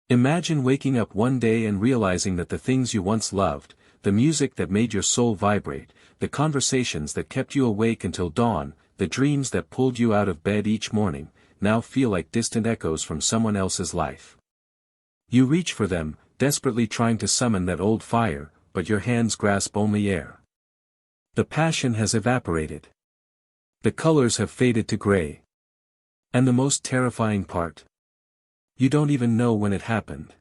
Imagine waking up one day and realizing that the things you once loved, the music that made your soul vibrate, the conversations that kept you awake until dawn, the dreams that pulled you out of bed each morning, now feel like distant echoes from someone else's life. You reach for them, desperately trying to summon that old fire, but your hands grasp only air. The passion has evaporated. The colors have faded to gray. And the most terrifying part? You don't even know when it happened.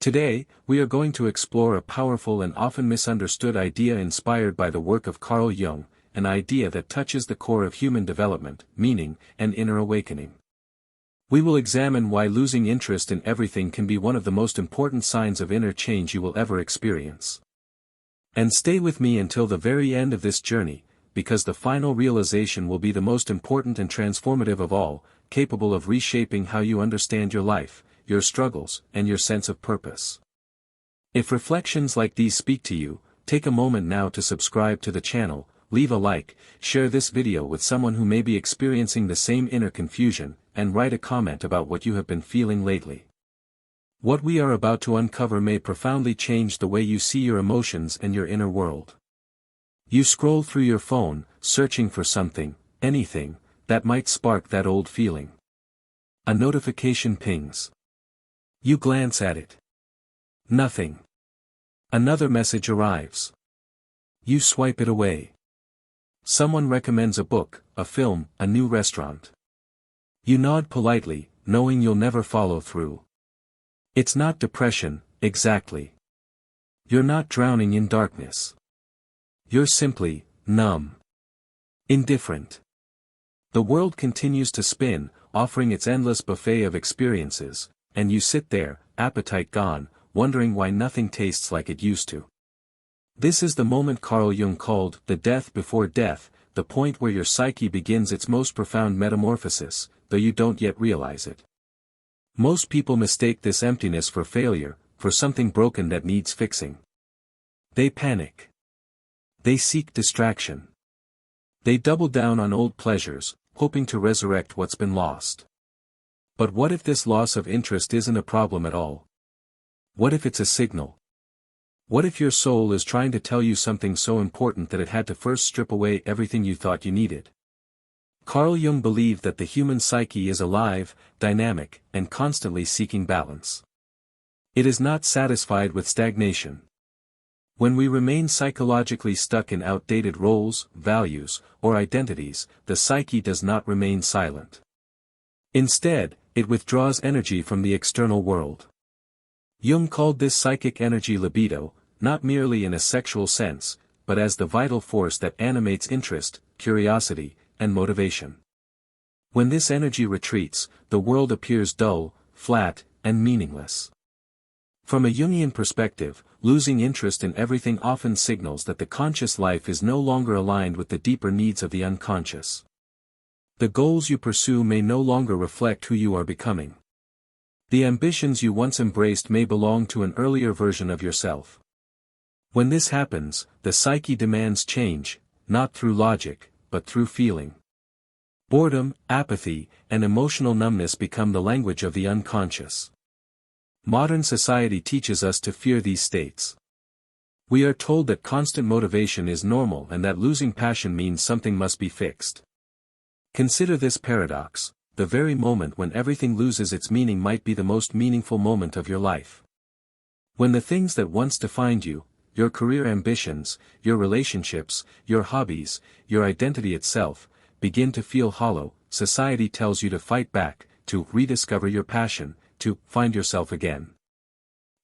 Today, we are going to explore a powerful and often misunderstood idea inspired by the work of Carl Jung, an idea that touches the core of human development, meaning, and inner awakening. We will examine why losing interest in everything can be one of the most important signs of inner change you will ever experience. And stay with me until the very end of this journey, because the final realization will be the most important and transformative of all, capable of reshaping how you understand your life, your struggles, and your sense of purpose. If reflections like these speak to you, take a moment now to subscribe to the channel, leave a like, share this video with someone who may be experiencing the same inner confusion, and write a comment about what you have been feeling lately. What we are about to uncover may profoundly change the way you see your emotions and your inner world. You scroll through your phone, searching for something, anything, that might spark that old feeling. A notification pings. You glance at it. Nothing. Another message arrives. You swipe it away. Someone recommends a book, a film, a new restaurant. You nod politely, knowing you'll never follow through. It's not depression, exactly. You're not drowning in darkness. You're simply numb. Indifferent. The world continues to spin, offering its endless buffet of experiences, and you sit there, appetite gone, wondering why nothing tastes like it used to. This is the moment Carl Jung called the death before death, the point where your psyche begins its most profound metamorphosis, though you don't yet realize it. Most people mistake this emptiness for failure, for something broken that needs fixing. They panic. They seek distraction. They double down on old pleasures, hoping to resurrect what's been lost. But what if this loss of interest isn't a problem at all? What if it's a signal? What if your soul is trying to tell you something so important that it had to first strip away everything you thought you needed? Carl Jung believed that the human psyche is alive, dynamic, and constantly seeking balance. It is not satisfied with stagnation. When we remain psychologically stuck in outdated roles, values, or identities, the psyche does not remain silent. Instead, it withdraws energy from the external world. Jung called this psychic energy libido, not merely in a sexual sense, but as the vital force that animates interest, curiosity, and motivation. When this energy retreats, the world appears dull, flat, and meaningless. From a Jungian perspective, losing interest in everything often signals that the conscious life is no longer aligned with the deeper needs of the unconscious. The goals you pursue may no longer reflect who you are becoming. The ambitions you once embraced may belong to an earlier version of yourself. When this happens, the psyche demands change, not through logic, but through feeling. Boredom, apathy, and emotional numbness become the language of the unconscious. Modern society teaches us to fear these states. We are told that constant motivation is normal and that losing passion means something must be fixed. Consider this paradox: the very moment when everything loses its meaning might be the most meaningful moment of your life. When the things that once defined you, your career ambitions, your relationships, your hobbies, your identity itself, begin to feel hollow, society tells you to fight back, to rediscover your passion, to find yourself again.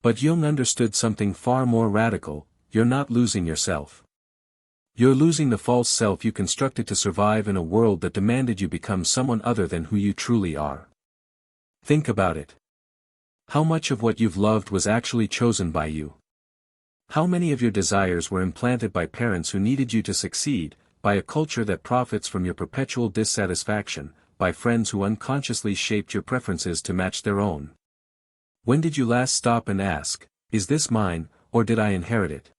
But Jung understood something far more radical: you're not losing yourself. You're losing the false self you constructed to survive in a world that demanded you become someone other than who you truly are. Think about it. How much of what you've loved was actually chosen by you? How many of your desires were implanted by parents who needed you to succeed, by a culture that profits from your perpetual dissatisfaction, by friends who unconsciously shaped your preferences to match their own? When did you last stop and ask, is this mine, or did I inherit it?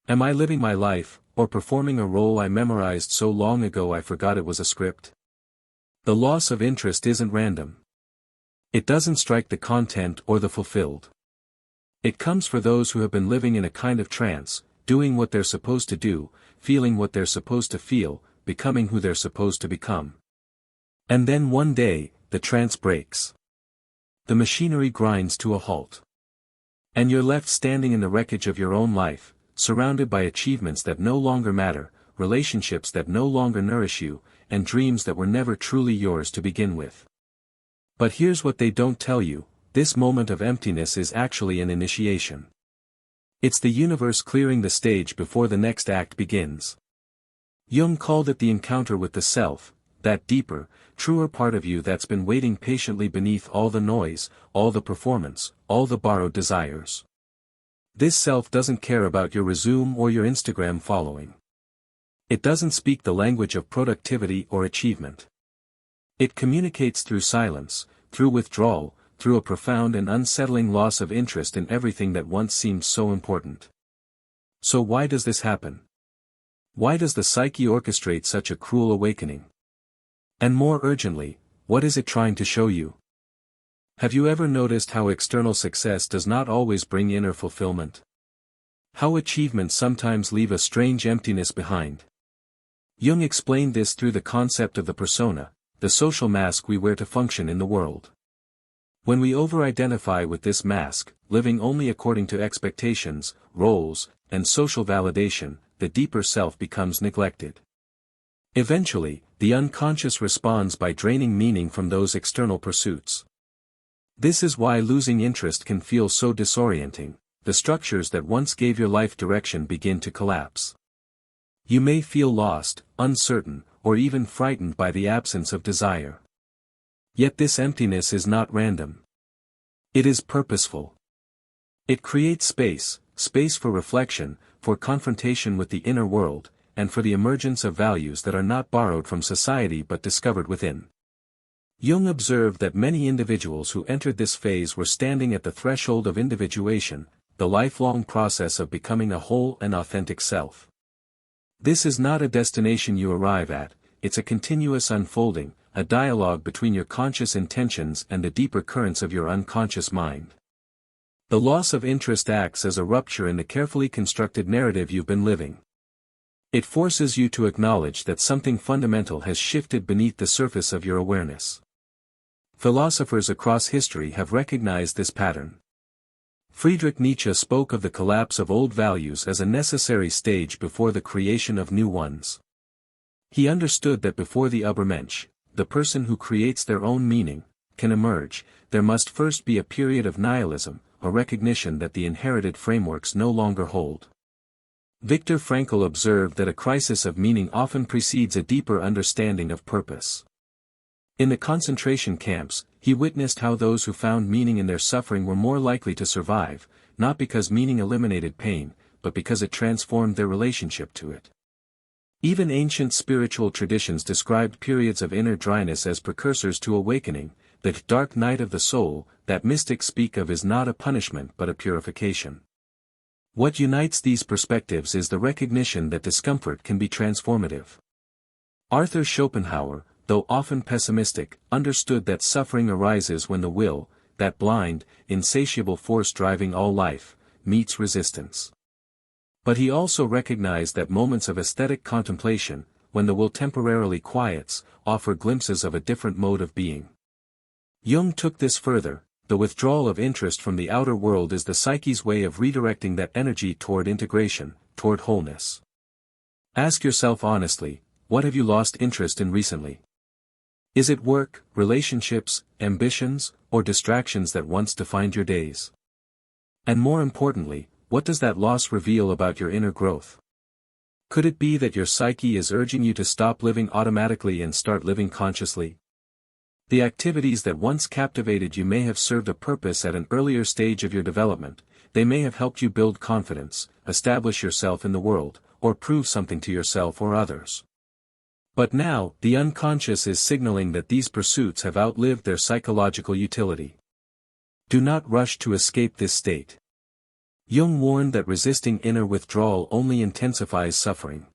Am I living my life, or performing a role I memorized so long ago I forgot it was a script? The loss of interest isn't random. It doesn't strike the content or the fulfilled. It comes for those who have been living in a kind of trance, doing what they're supposed to do, feeling what they're supposed to feel, becoming who they're supposed to become. And then one day, the trance breaks. The machinery grinds to a halt. And you're left standing in the wreckage of your own life, surrounded by achievements that no longer matter, relationships that no longer nourish you, and dreams that were never truly yours to begin with. But here's what they don't tell you: this moment of emptiness is actually an initiation. It's the universe clearing the stage before the next act begins. Jung called it the encounter with the self, that deeper, truer part of you that's been waiting patiently beneath all the noise, all the performance, all the borrowed desires. This self doesn't care about your resume or your Instagram following. It doesn't speak the language of productivity or achievement. It communicates through silence, through withdrawal, through a profound and unsettling loss of interest in everything that once seemed so important. So why does this happen? Why does the psyche orchestrate such a cruel awakening? And more urgently, what is it trying to show you? Have you ever noticed how external success does not always bring inner fulfillment? How achievements sometimes leave a strange emptiness behind? Jung explained this through the concept of the persona, the social mask we wear to function in the world. When we over-identify with this mask, living only according to expectations, roles, and social validation, the deeper self becomes neglected. Eventually, the unconscious responds by draining meaning from those external pursuits. This is why losing interest can feel so disorienting. The structures that once gave your life direction begin to collapse. You may feel lost, uncertain, or even frightened by the absence of desire. Yet this emptiness is not random. It is purposeful. It creates space for reflection, for confrontation with the inner world, and for the emergence of values that are not borrowed from society but discovered within. Jung observed that many individuals who entered this phase were standing at the threshold of individuation, the lifelong process of becoming a whole and authentic self. This is not a destination you arrive at, it's a continuous unfolding, a dialogue between your conscious intentions and the deeper currents of your unconscious mind. The loss of interest acts as a rupture in the carefully constructed narrative you've been living. It forces you to acknowledge that something fundamental has shifted beneath the surface of your awareness. Philosophers across history have recognized this pattern. Friedrich Nietzsche spoke of the collapse of old values as a necessary stage before the creation of new ones. He understood that before the Übermensch, the person who creates their own meaning, can emerge, there must first be a period of nihilism, a recognition that the inherited frameworks no longer hold. Viktor Frankl observed that a crisis of meaning often precedes a deeper understanding of purpose. In the concentration camps, he witnessed how those who found meaning in their suffering were more likely to survive, not because meaning eliminated pain, but because it transformed their relationship to it. Even ancient spiritual traditions described periods of inner dryness as precursors to awakening. The dark night of the soul, that mystics speak of, is not a punishment but a purification. What unites these perspectives is the recognition that discomfort can be transformative. Arthur Schopenhauer, though often pessimistic, understood that suffering arises when the will, that blind, insatiable force driving all life, meets resistance. But he also recognized that moments of aesthetic contemplation, when the will temporarily quiets, offer glimpses of a different mode of being. Jung took this further. The withdrawal of interest from the outer world is the psyche's way of redirecting that energy toward integration, toward wholeness. Ask yourself honestly, what have you lost interest in recently? Is it work, relationships, ambitions, or distractions that once defined your days? And more importantly, what does that loss reveal about your inner growth? Could it be that your psyche is urging you to stop living automatically and start living consciously? The activities that once captivated you may have served a purpose at an earlier stage of your development. They may have helped you build confidence, establish yourself in the world, or prove something to yourself or others. But now, the unconscious is signaling that these pursuits have outlived their psychological utility. Do not rush to escape this state. Jung warned that resisting inner withdrawal only intensifies suffering.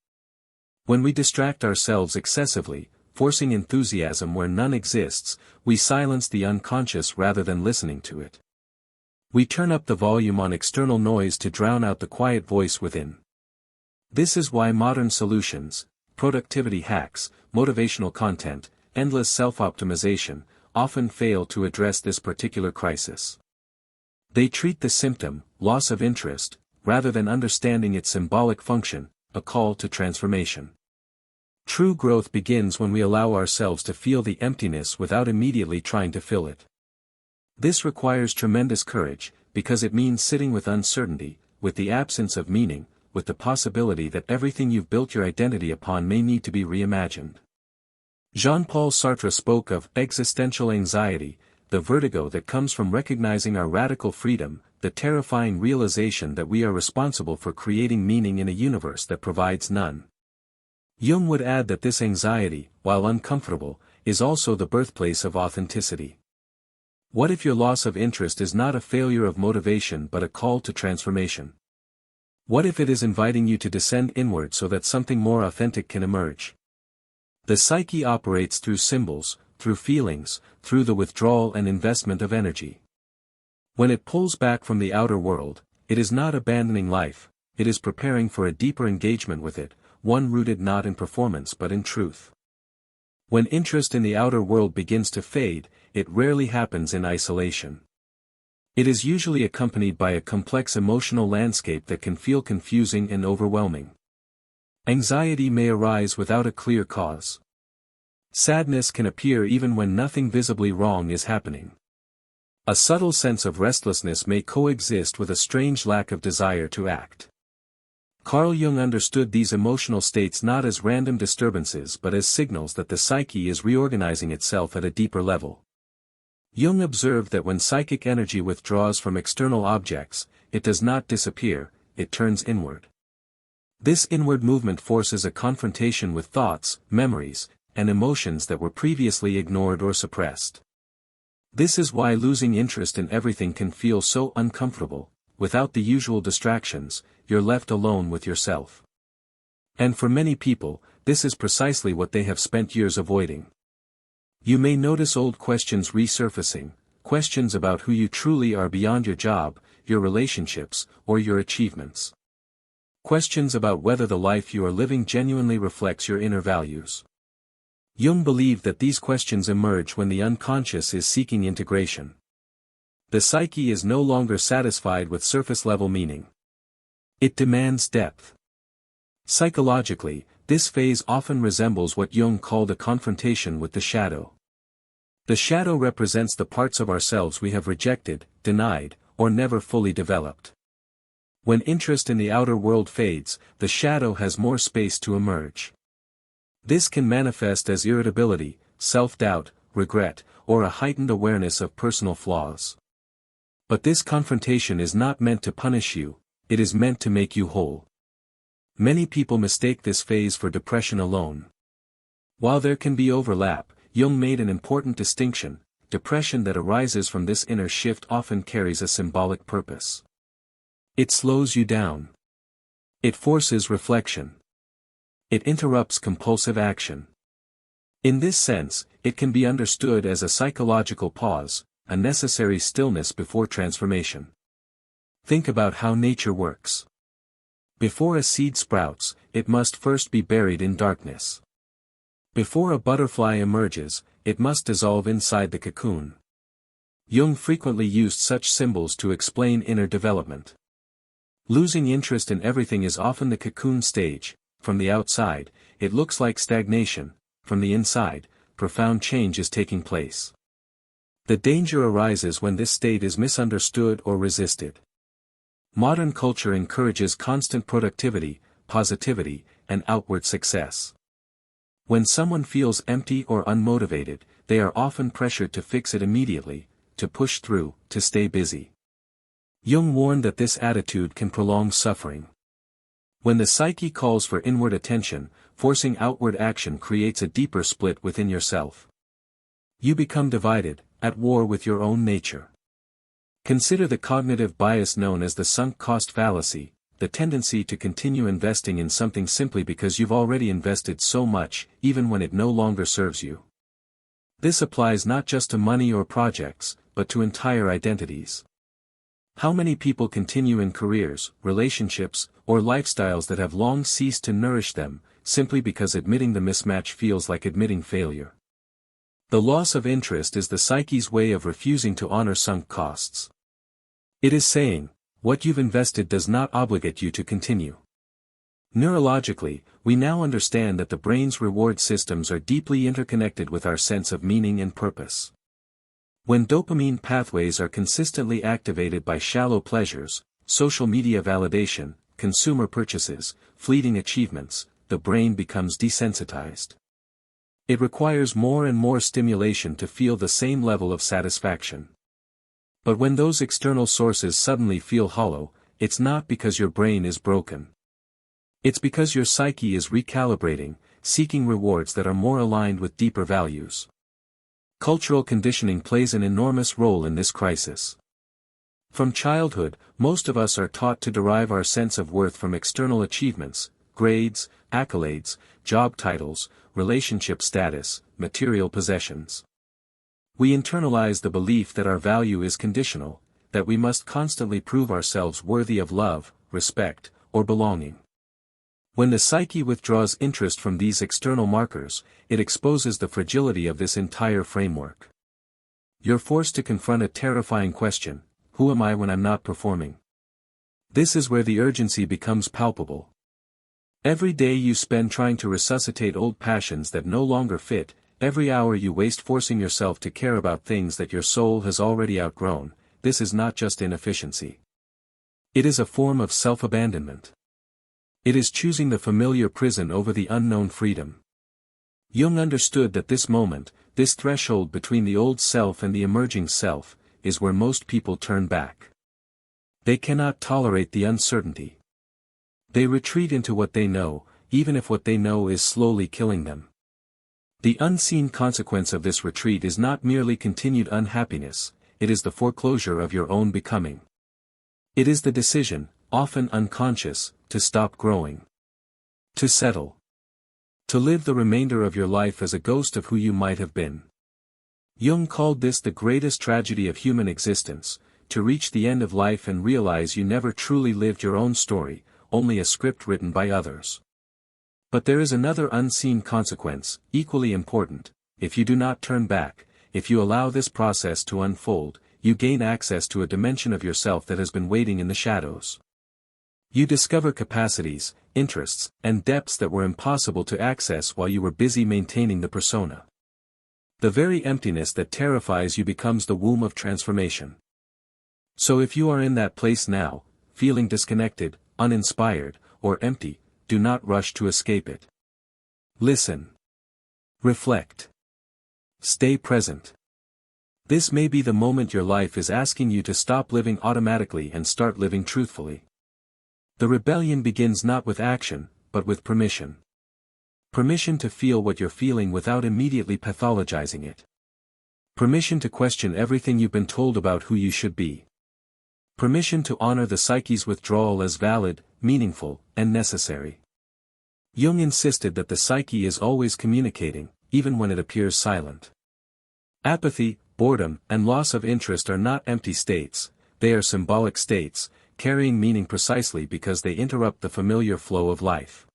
When we distract ourselves excessively, forcing enthusiasm where none exists, we silence the unconscious rather than listening to it. We turn up the volume on external noise to drown out the quiet voice within. This is why modern solutions, productivity hacks, motivational content, endless self-optimization, often fail to address this particular crisis. They treat the symptom, loss of interest, rather than understanding its symbolic function, a call to transformation. True growth begins when we allow ourselves to feel the emptiness without immediately trying to fill it. This requires tremendous courage, because it means sitting with uncertainty, with the absence of meaning, with the possibility that everything you've built your identity upon may need to be reimagined. Jean-Paul Sartre spoke of existential anxiety, the vertigo that comes from recognizing our radical freedom, the terrifying realization that we are responsible for creating meaning in a universe that provides none. Jung would add that this anxiety, while uncomfortable, is also the birthplace of authenticity. What if your loss of interest is not a failure of motivation but a call to transformation? What if it is inviting you to descend inward so that something more authentic can emerge? The psyche operates through symbols, through feelings, through the withdrawal and investment of energy. When it pulls back from the outer world, it is not abandoning life, it is preparing for a deeper engagement with it, one rooted not in performance but in truth. When interest in the outer world begins to fade, it rarely happens in isolation. It is usually accompanied by a complex emotional landscape that can feel confusing and overwhelming. Anxiety may arise without a clear cause. Sadness can appear even when nothing visibly wrong is happening. A subtle sense of restlessness may coexist with a strange lack of desire to act. Carl Jung understood these emotional states not as random disturbances but as signals that the psyche is reorganizing itself at a deeper level. Jung observed that when psychic energy withdraws from external objects, it does not disappear, it turns inward. This inward movement forces a confrontation with thoughts, memories, and emotions that were previously ignored or suppressed. This is why losing interest in everything can feel so uncomfortable. Without the usual distractions, you're left alone with yourself. And for many people, this is precisely what they have spent years avoiding. You may notice old questions resurfacing, questions about who you truly are beyond your job, your relationships, or your achievements. Questions about whether the life you are living genuinely reflects your inner values. Jung believed that these questions emerge when the unconscious is seeking integration. The psyche is no longer satisfied with surface-level meaning. It demands depth. Psychologically, this phase often resembles what Jung called a confrontation with the shadow. The shadow represents the parts of ourselves we have rejected, denied, or never fully developed. When interest in the outer world fades, the shadow has more space to emerge. This can manifest as irritability, self-doubt, regret, or a heightened awareness of personal flaws. But this confrontation is not meant to punish you, it is meant to make you whole. Many people mistake this phase for depression alone. While there can be overlap, Jung made an important distinction: depression that arises from this inner shift often carries a symbolic purpose. It slows you down. It forces reflection. It interrupts compulsive action. In this sense, it can be understood as a psychological pause, a necessary stillness before transformation. Think about how nature works. Before a seed sprouts, it must first be buried in darkness. Before a butterfly emerges, it must dissolve inside the cocoon. Jung frequently used such symbols to explain inner development. Losing interest in everything is often the cocoon stage. From the outside, it looks like stagnation; from the inside, profound change is taking place. The danger arises when this state is misunderstood or resisted. Modern culture encourages constant productivity, positivity, and outward success. When someone feels empty or unmotivated, they are often pressured to fix it immediately, to push through, to stay busy. Jung warned that this attitude can prolong suffering. When the psyche calls for inward attention, forcing outward action creates a deeper split within yourself. You become divided, at war with your own nature. Consider the cognitive bias known as the sunk cost fallacy. the tendency to continue investing in something simply because you've already invested so much, even when it no longer serves you. This applies not just to money or projects, but to entire identities. How many people continue in careers, relationships, or lifestyles that have long ceased to nourish them, simply because admitting the mismatch feels like admitting failure? The loss of interest is the psyche's way of refusing to honor sunk costs. It is saying, what you've invested does not obligate you to continue. Neurologically, we now understand that the brain's reward systems are deeply interconnected with our sense of meaning and purpose. When dopamine pathways are consistently activated by shallow pleasures, social media validation, consumer purchases, fleeting achievements, the brain becomes desensitized. It requires more and more stimulation to feel the same level of satisfaction. But when those external sources suddenly feel hollow, it's not because your brain is broken. It's because your psyche is recalibrating, seeking rewards that are more aligned with deeper values. Cultural conditioning plays an enormous role in this crisis. From childhood, most of us are taught to derive our sense of worth from external achievements, grades, accolades, job titles, relationship status, material possessions. We internalize the belief that our value is conditional, that we must constantly prove ourselves worthy of love, respect, or belonging. When the psyche withdraws interest from these external markers, it exposes the fragility of this entire framework. You're forced to confront a terrifying question: who am I when I'm not performing? This is where the urgency becomes palpable. Every day you spend trying to resuscitate old passions that no longer fit, every hour you waste forcing yourself to care about things that your soul has already outgrown, this is not just inefficiency. It is a form of self-abandonment. It is choosing the familiar prison over the unknown freedom. Jung understood that this moment, this threshold between the old self and the emerging self, is where most people turn back. They cannot tolerate the uncertainty. They retreat into what they know, even if what they know is slowly killing them. The unseen consequence of this retreat is not merely continued unhappiness, it is the foreclosure of your own becoming. It is the decision, often unconscious, to stop growing. To settle. To live the remainder of your life as a ghost of who you might have been. Jung called this the greatest tragedy of human existence, to reach the end of life and realize you never truly lived your own story, only a script written by others. But there is another unseen consequence, equally important: if you do not turn back, if you allow this process to unfold, you gain access to a dimension of yourself that has been waiting in the shadows. You discover capacities, interests, and depths that were impossible to access while you were busy maintaining the persona. The very emptiness that terrifies you becomes the womb of transformation. So if you are in that place now, feeling disconnected, uninspired, or empty, do not rush to escape it. Listen. Reflect. Stay present. This may be the moment your life is asking you to stop living automatically and start living truthfully. The rebellion begins not with action, but with permission. Permission to feel what you're feeling without immediately pathologizing it. Permission to question everything you've been told about who you should be. Permission to honor the psyche's withdrawal as valid, meaningful, and necessary. Jung insisted that the psyche is always communicating, even when it appears silent. Apathy, boredom, and loss of interest are not empty states, they are symbolic states, carrying meaning precisely because they interrupt the familiar flow of life.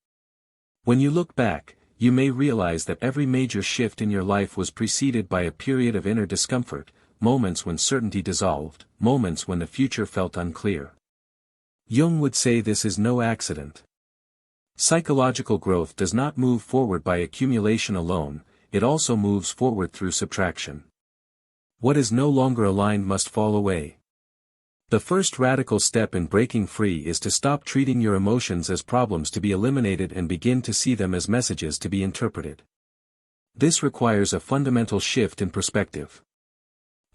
When you look back, you may realize that every major shift in your life was preceded by a period of inner discomfort, moments when certainty dissolved, moments when the future felt unclear. Jung would say this is no accident. Psychological growth does not move forward by accumulation alone, it also moves forward through subtraction. What is no longer aligned must fall away. The first radical step in breaking free is to stop treating your emotions as problems to be eliminated and begin to see them as messages to be interpreted. This requires a fundamental shift in perspective.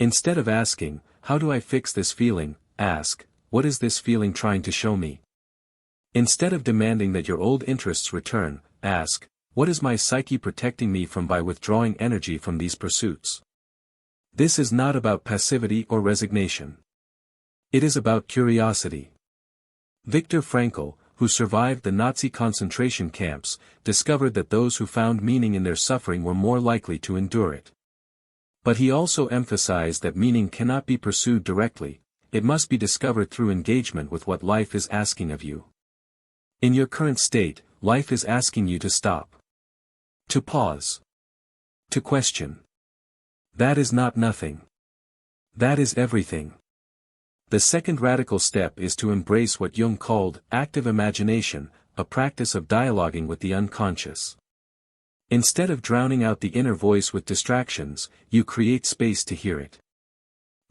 Instead of asking, "How do I fix this feeling?" ask, "What is this feeling trying to show me?" Instead of demanding that your old interests return, ask, "What is my psyche protecting me from by withdrawing energy from these pursuits?" This is not about passivity or resignation. It is about curiosity. Viktor Frankl, who survived the Nazi concentration camps, discovered that those who found meaning in their suffering were more likely to endure it. But he also emphasized that meaning cannot be pursued directly, it must be discovered through engagement with what life is asking of you. In your current state, life is asking you to stop. To pause. To question. That is not nothing. That is everything. The second radical step is to embrace what Jung called active imagination, a practice of dialoguing with the unconscious. Instead of drowning out the inner voice with distractions, you create space to hear it.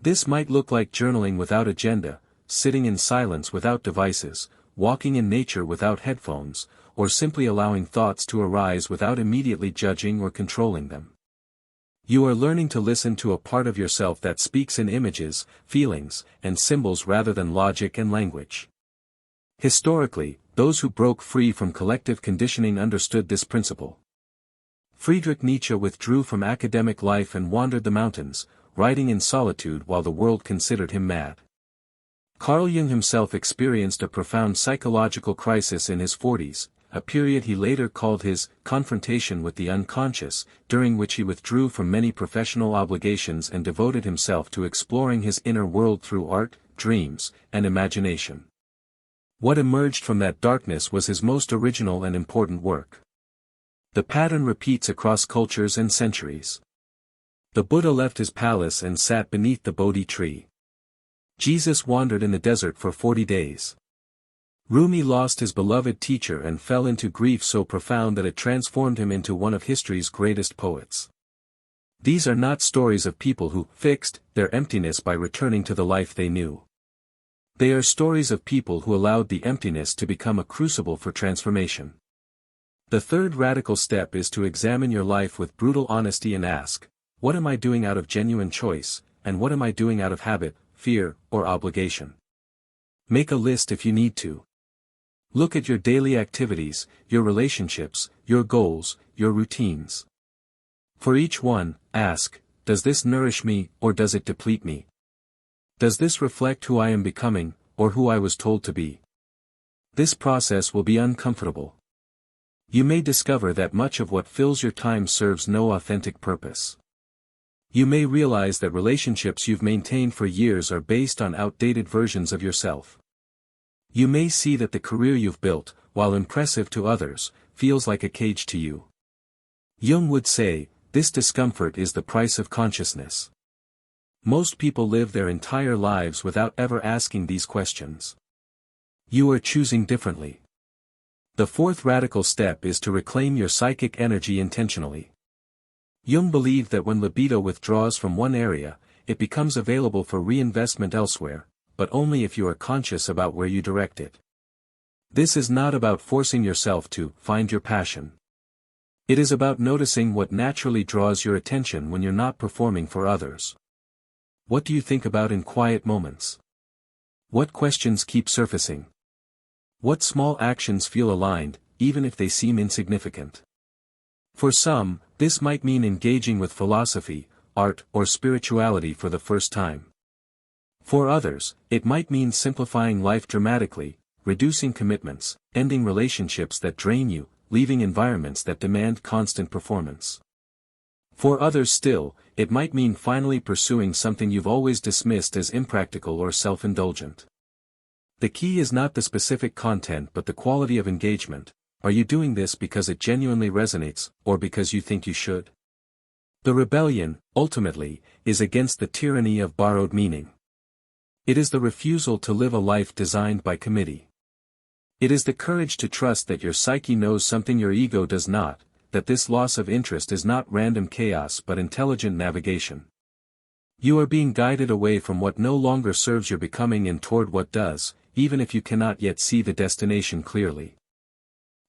This might look like journaling without agenda, sitting in silence without devices, walking in nature without headphones, or simply allowing thoughts to arise without immediately judging or controlling them. You are learning to listen to a part of yourself that speaks in images, feelings, and symbols rather than logic and language. Historically, those who broke free from collective conditioning understood this principle. Friedrich Nietzsche withdrew from academic life and wandered the mountains, writing in solitude while the world considered him mad. Carl Jung himself experienced a profound psychological crisis in his 40s, a period he later called his confrontation with the unconscious, during which he withdrew from many professional obligations and devoted himself to exploring his inner world through art, dreams, and imagination. What emerged from that darkness was his most original and important work. The pattern repeats across cultures and centuries. The Buddha left his palace and sat beneath the Bodhi tree. Jesus wandered in the desert for 40 days. Rumi lost his beloved teacher and fell into grief so profound that it transformed him into one of history's greatest poets. These are not stories of people who fixed their emptiness by returning to the life they knew. They are stories of people who allowed the emptiness to become a crucible for transformation. The third radical step is to examine your life with brutal honesty and ask, what am I doing out of genuine choice, and what am I doing out of habit, fear, or obligation? Make a list if you need to. Look at your daily activities, your relationships, your goals, your routines. For each one, ask, does this nourish me or does it deplete me? Does this reflect who I am becoming, or who I was told to be? This process will be uncomfortable. You may discover that much of what fills your time serves no authentic purpose. You may realize that relationships you've maintained for years are based on outdated versions of yourself. You may see that the career you've built, while impressive to others, feels like a cage to you. Jung would say, this discomfort is the price of consciousness. Most people live their entire lives without ever asking these questions. You are choosing differently. The fourth radical step is to reclaim your psychic energy intentionally. Jung believed that when libido withdraws from one area, it becomes available for reinvestment elsewhere, but only if you are conscious about where you direct it. This is not about forcing yourself to find your passion. It is about noticing what naturally draws your attention when you're not performing for others. What do you think about in quiet moments? What questions keep surfacing? What small actions feel aligned, even if they seem insignificant? For some, this might mean engaging with philosophy, art, or spirituality for the first time. For others, it might mean simplifying life dramatically, reducing commitments, ending relationships that drain you, leaving environments that demand constant performance. For others still, it might mean finally pursuing something you've always dismissed as impractical or self-indulgent. The key is not the specific content but the quality of engagement. Are you doing this because it genuinely resonates, or because you think you should? The rebellion, ultimately, is against the tyranny of borrowed meaning. It is the refusal to live a life designed by committee. It is the courage to trust that your psyche knows something your ego does not, that this loss of interest is not random chaos but intelligent navigation. You are being guided away from what no longer serves your becoming and toward what does, even if you cannot yet see the destination clearly.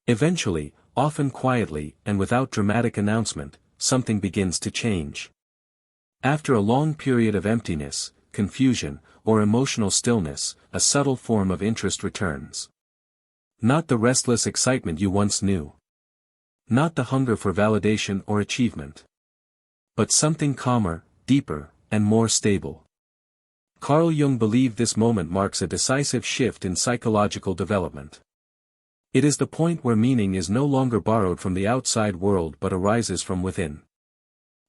Eventually, often quietly and without dramatic announcement, something begins to change. After a long period of emptiness, confusion, or emotional stillness, a subtle form of interest returns. Not the restless excitement you once knew. Not the hunger for validation or achievement. But something calmer, deeper, and more stable. Carl Jung believed this moment marks a decisive shift in psychological development. It is the point where meaning is no longer borrowed from the outside world but arises from within.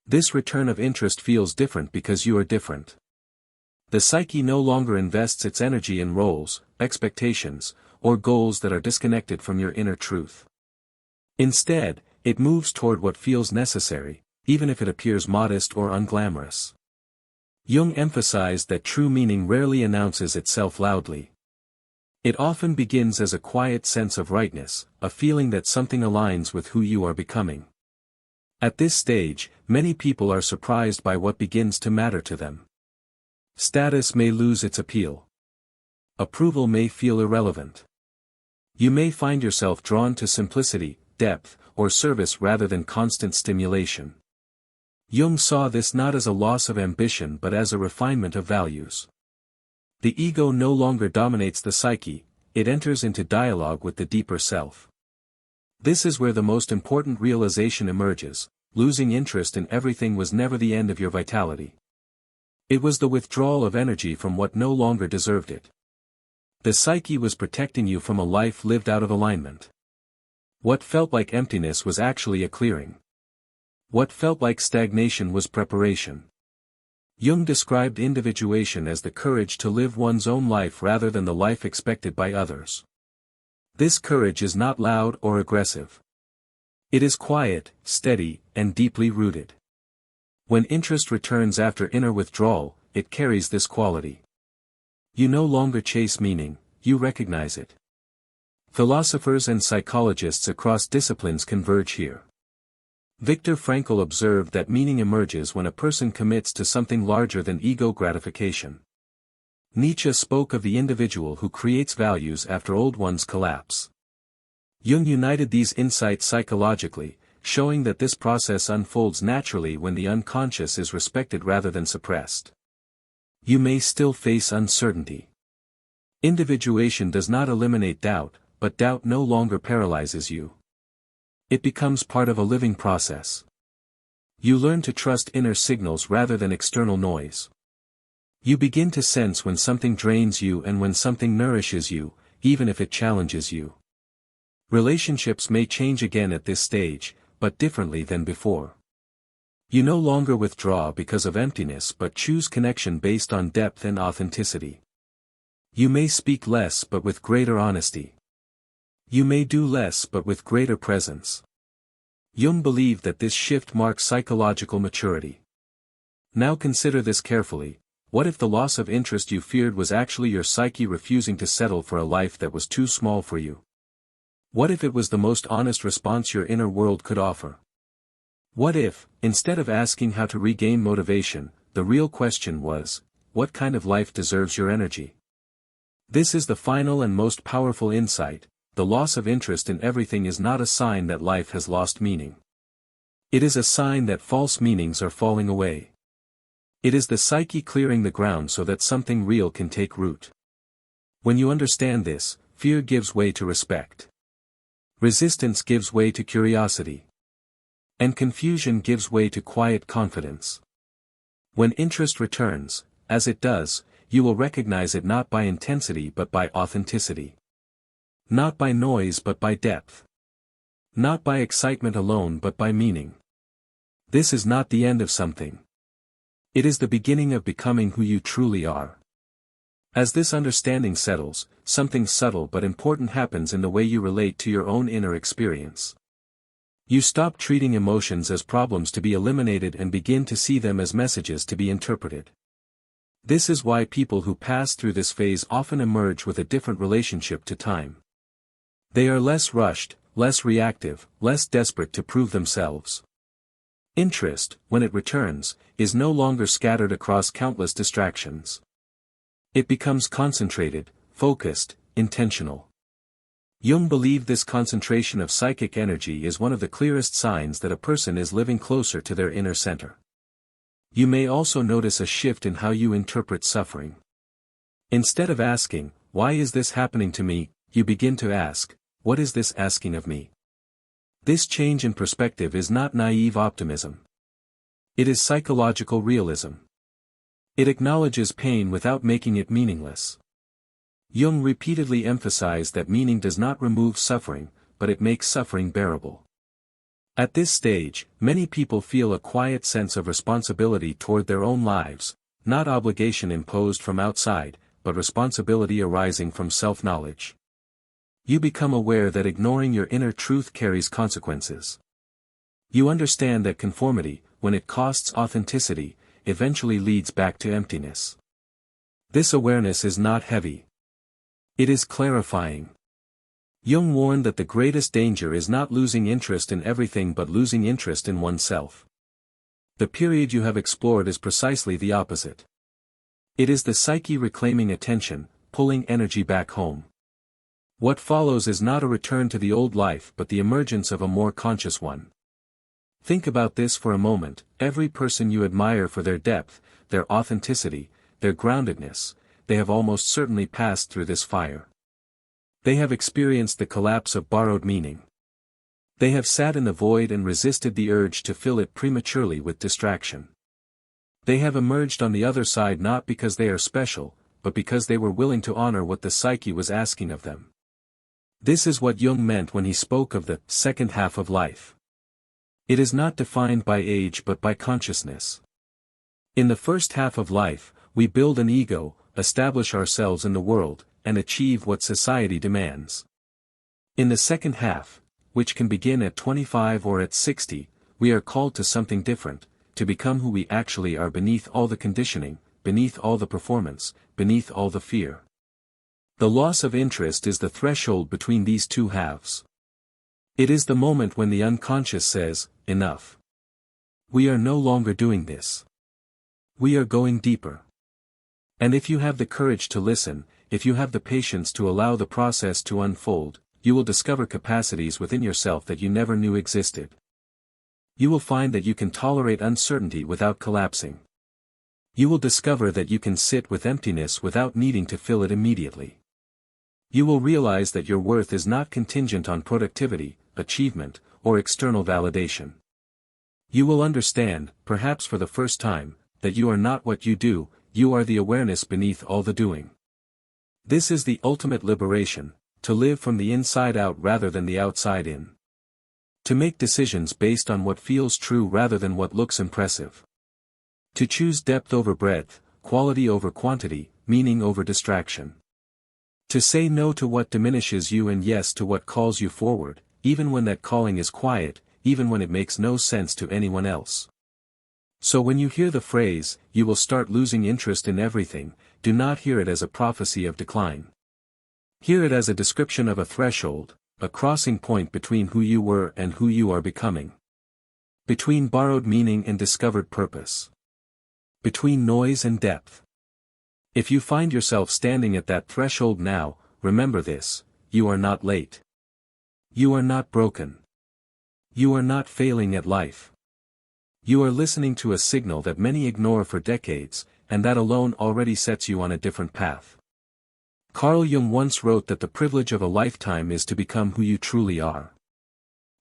This return of interest feels different because you are different. The psyche no longer invests its energy in roles, expectations, or goals that are disconnected from your inner truth. Instead, it moves toward what feels necessary, even if it appears modest or unglamorous. Jung emphasized that true meaning rarely announces itself loudly. It often begins as a quiet sense of rightness, a feeling that something aligns with who you are becoming. At this stage, many people are surprised by what begins to matter to them. Status may lose its appeal. Approval may feel irrelevant. You may find yourself drawn to simplicity, depth, or service rather than constant stimulation. Jung saw this not as a loss of ambition but as a refinement of values. The ego no longer dominates the psyche, it enters into dialogue with the deeper self. This is where the most important realization emerges: losing interest in everything was never the end of your vitality. It was the withdrawal of energy from what no longer deserved it. The psyche was protecting you from a life lived out of alignment. What felt like emptiness was actually a clearing. What felt like stagnation was preparation. Jung described individuation as the courage to live one's own life rather than the life expected by others. This courage is not loud or aggressive. It is quiet, steady, and deeply rooted. When interest returns after inner withdrawal, it carries this quality. You no longer chase meaning, you recognize it. Philosophers and psychologists across disciplines converge here. Viktor Frankl observed that meaning emerges when a person commits to something larger than ego gratification. Nietzsche spoke of the individual who creates values after old ones collapse. Jung united these insights psychologically, showing that this process unfolds naturally when the unconscious is respected rather than suppressed. You may still face uncertainty. Individuation does not eliminate doubt, but doubt no longer paralyzes you. It becomes part of a living process. You learn to trust inner signals rather than external noise. You begin to sense when something drains you and when something nourishes you, even if it challenges you. Relationships may change again at this stage, but differently than before. You no longer withdraw because of emptiness but choose connection based on depth and authenticity. You may speak less but with greater honesty. You may do less but with greater presence. Jung believed that this shift marks psychological maturity. Now consider this carefully: what if the loss of interest you feared was actually your psyche refusing to settle for a life that was too small for you? What if it was the most honest response your inner world could offer? What if, instead of asking how to regain motivation, the real question was, what kind of life deserves your energy? This is the final and most powerful insight. The loss of interest in everything is not a sign that life has lost meaning. It is a sign that false meanings are falling away. It is the psyche clearing the ground so that something real can take root. When you understand this, fear gives way to respect. Resistance gives way to curiosity. And confusion gives way to quiet confidence. When interest returns, as it does, you will recognize it not by intensity but by authenticity. Not by noise but by depth. Not by excitement alone but by meaning. This is not the end of something. It is the beginning of becoming who you truly are. As this understanding settles, something subtle but important happens in the way you relate to your own inner experience. You stop treating emotions as problems to be eliminated and begin to see them as messages to be interpreted. This is why people who pass through this phase often emerge with a different relationship to time. They are less rushed, less reactive, less desperate to prove themselves. Interest, when it returns, is no longer scattered across countless distractions. It becomes concentrated, focused, intentional. Jung believed this concentration of psychic energy is one of the clearest signs that a person is living closer to their inner center. You may also notice a shift in how you interpret suffering. Instead of asking, "Why is this happening to me?" you begin to ask, "What is this asking of me?" This change in perspective is not naive optimism. It is psychological realism. It acknowledges pain without making it meaningless. Jung repeatedly emphasized that meaning does not remove suffering, but it makes suffering bearable. At this stage, many people feel a quiet sense of responsibility toward their own lives, not obligation imposed from outside, but responsibility arising from self-knowledge. You become aware that ignoring your inner truth carries consequences. You understand that conformity, when it costs authenticity, eventually leads back to emptiness. This awareness is not heavy. It is clarifying. Jung warned that the greatest danger is not losing interest in everything but losing interest in oneself. The period you have explored is precisely the opposite. It is the psyche reclaiming attention, pulling energy back home. What follows is not a return to the old life but the emergence of a more conscious one. Think about this for a moment. Every person you admire for their depth, their authenticity, their groundedness, they have almost certainly passed through this fire. They have experienced the collapse of borrowed meaning. They have sat in the void and resisted the urge to fill it prematurely with distraction. They have emerged on the other side not because they are special, but because they were willing to honor what the psyche was asking of them. This is what Jung meant when he spoke of the second half of life. It is not defined by age but by consciousness. In the first half of life, we build an ego, establish ourselves in the world, and achieve what society demands. In the second half, which can begin at 25 or at 60, we are called to something different, to become who we actually are beneath all the conditioning, beneath all the performance, beneath all the fear. The loss of interest is the threshold between these two halves. It is the moment when the unconscious says, enough. We are no longer doing this. We are going deeper. And if you have the courage to listen, if you have the patience to allow the process to unfold, you will discover capacities within yourself that you never knew existed. You will find that you can tolerate uncertainty without collapsing. You will discover that you can sit with emptiness without needing to fill it immediately. You will realize that your worth is not contingent on productivity, achievement, or external validation. You will understand, perhaps for the first time, that you are not what you do, you are the awareness beneath all the doing. This is the ultimate liberation, to live from the inside out rather than the outside in. To make decisions based on what feels true rather than what looks impressive. To choose depth over breadth, quality over quantity, meaning over distraction. To say no to what diminishes you and yes to what calls you forward, even when that calling is quiet, even when it makes no sense to anyone else. So when you hear the phrase, you will start losing interest in everything, do not hear it as a prophecy of decline. Hear it as a description of a threshold, a crossing point between who you were and who you are becoming. Between borrowed meaning and discovered purpose. Between noise and depth. If you find yourself standing at that threshold now, remember this, you are not late. You are not broken. You are not failing at life. You are listening to a signal that many ignore for decades, and that alone already sets you on a different path. Carl Jung once wrote that the privilege of a lifetime is to become who you truly are.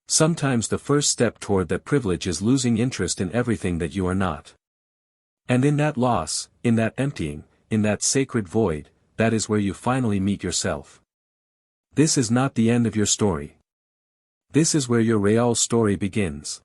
Sometimes the first step toward that privilege is losing interest in everything that you are not. And in that loss, in that emptying, in that sacred void, that is where you finally meet yourself. This is not the end of your story. This is where your real story begins.